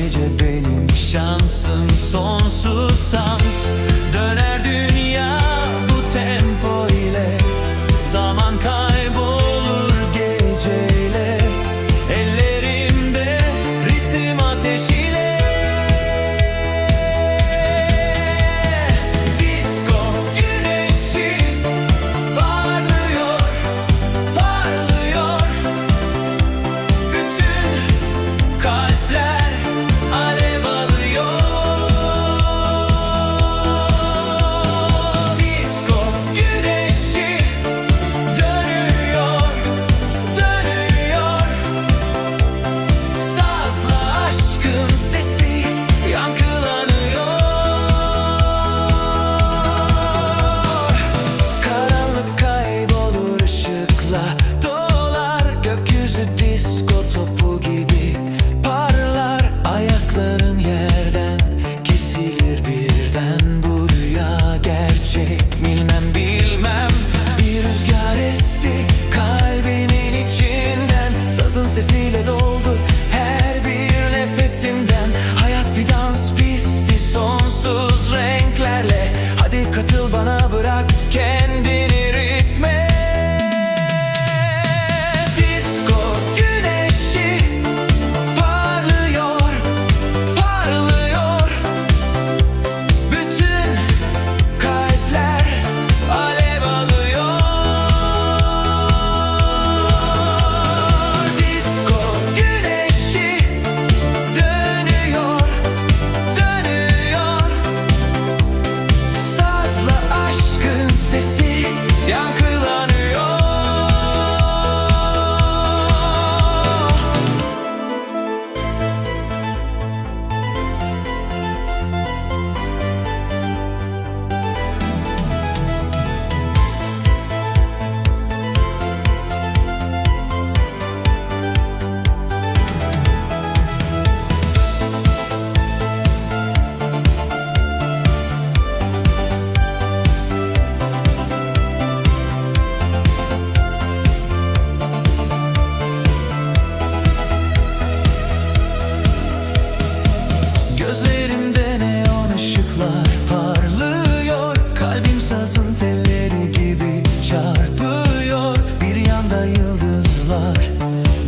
gece benim şansım sonsuzsam, döner dünya bu tempo ile. Zaman kaybolur geceyle, ellerimde ritim ateşiyle. Disko güneşi parlıyor, parlıyor. Bütün kalpler alev alıyor. Disko güneşi dönüyor, dönüyor. Sazla aşkın sesi yankılanıyor. Karanlık kaybolur, ışıkla dolar. Gökyüzü disko topu gibi parlar. Ayakların yerden kesilir birden. Bu rüya gerçek bilmem bilmem. Bir rüzgar esti kalbimin içinden. Sazın sesiyle doldu her bir nefesimden. Hayat bir dans pisti sonsuz renklerle. Hadi katıl bana, bırak kendini ritme. Disko güneşi parlıyor, parlıyor. Bütün kalpler alev alıyor. Disko güneşi dönüyor, dönüyor. Sazla aşkın sesi yankılanıyor. Gözlerimde neon ışıklar parlıyor. Kalbim sazın telleri gibi çarpıyor. Bir yanda yıldızlar,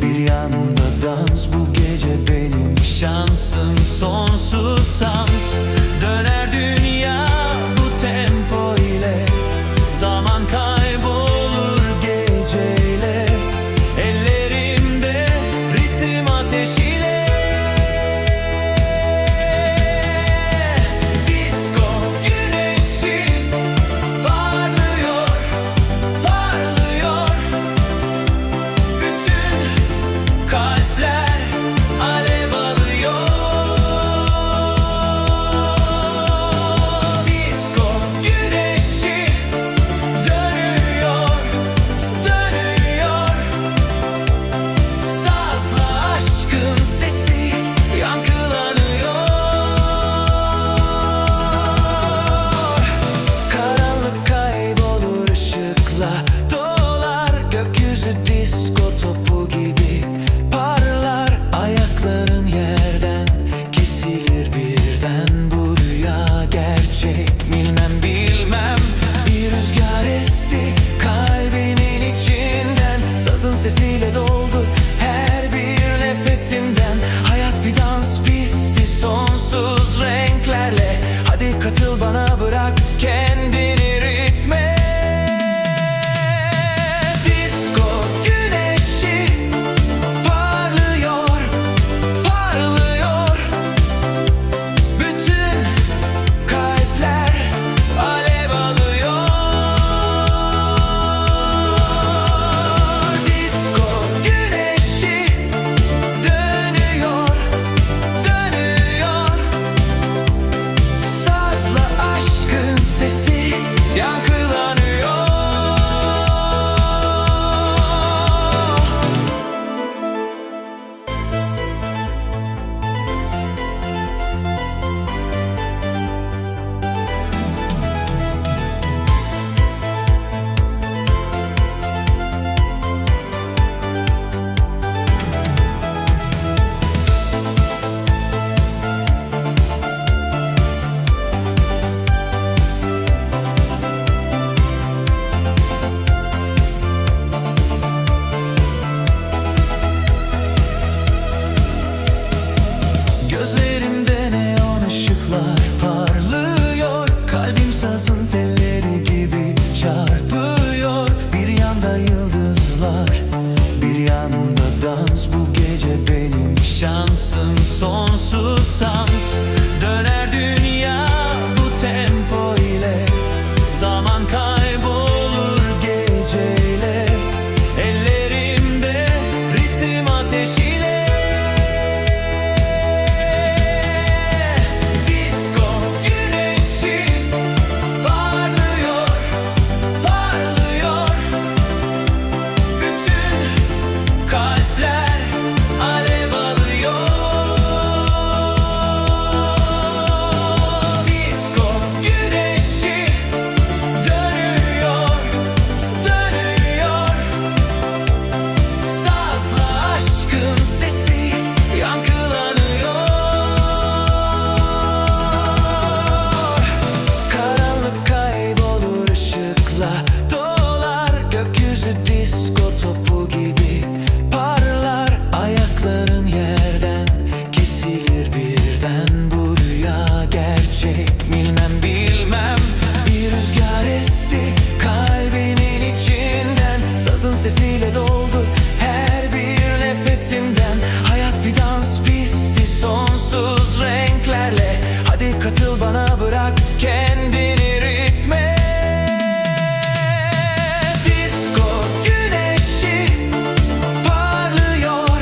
bir yanda dans. Bu gece benim şansım sonsuzsam, döner dünya bu tempo ile. Zaman kaybolur geceyle, ellerimde ritim ateşiyle. Disko güneşi parlıyor, parlıyor. Bütün kalpler alev alıyor. sonsuz sans. Döner dünya bu tempo ile, zaman kaybolur geceyle. Ellerimde ritim ateşiyle. Disko güneşi parlıyor, parlıyor. Bütün kalpler alev alıyor. Disko güneşi dönüyor, dönüyor. Sazla aşkın sesi yankılanıyor. Karanlık kaybolur, ışıkla dolar. Gökyüzü disko topu gibi parlar. Ayakların yerden kesilir birden. Bu rüya gerçek bilmem bilmem. Bir rüzgar esti kalbimin içinden. Sazın sesiyle doldu her bir nefesimden. Hayat bir dans pisti sonsuz renklerle. Hadi katıl bana, bırak kendini ritme. Disko güneşi parlıyor,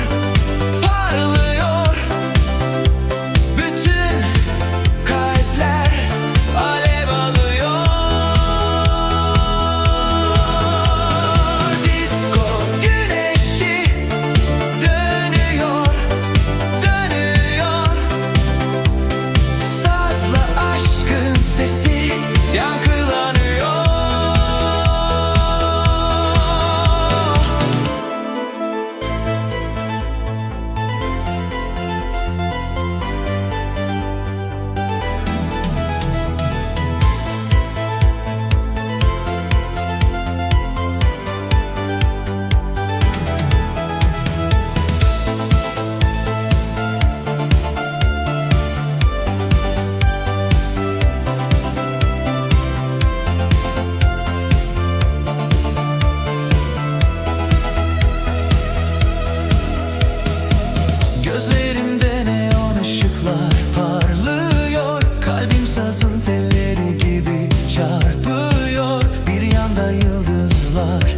parlıyor. Bütün kalpler alev alıyor. Disko güneşi dönüyor, dönüyor. Sazla aşkın sesi yankılanıyor. Gözlerimde neon ışıklar parlıyor. Kalbim sazın telleri gibi çarpıyor. Bir yanda yıldızlar,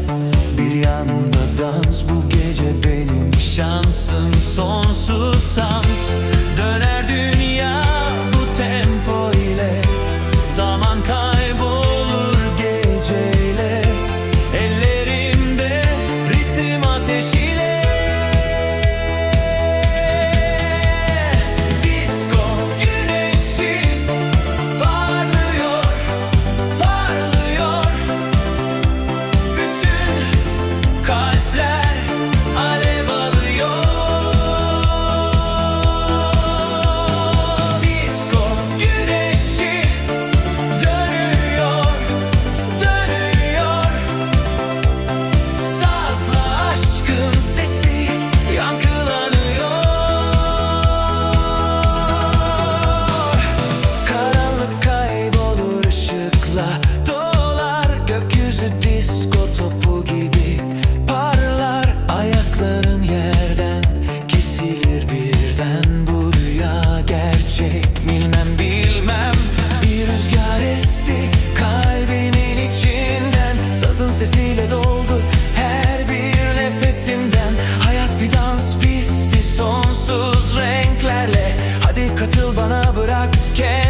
bir yanda dans. Bu gece benim şansım sonsuz sans. Döner dünya bu tempo ile, zaman kaybolur geceyle. Ellerimde ritim ateşiyle. Disko güneşi parlıyor, parlıyor. Bütün kalpler alev alıyor. Disko güneşi dönüyor, dönüyor. Sazla aşkın sesi yankılanıyor. Karanlık kaybolur, ışıkla dolar. Gökyüzü disko topu gibi parlar. Ayakların yerden kesilir birden. Bu rüya gerçek bilmem bilmem. Bir rüzgar esti kalbimin içinden. Sazın sesiyle doldu her bir nefesimden. Hayat bir dans pisti sonsuz renklerle. Hadi katıl bana, bırak kendini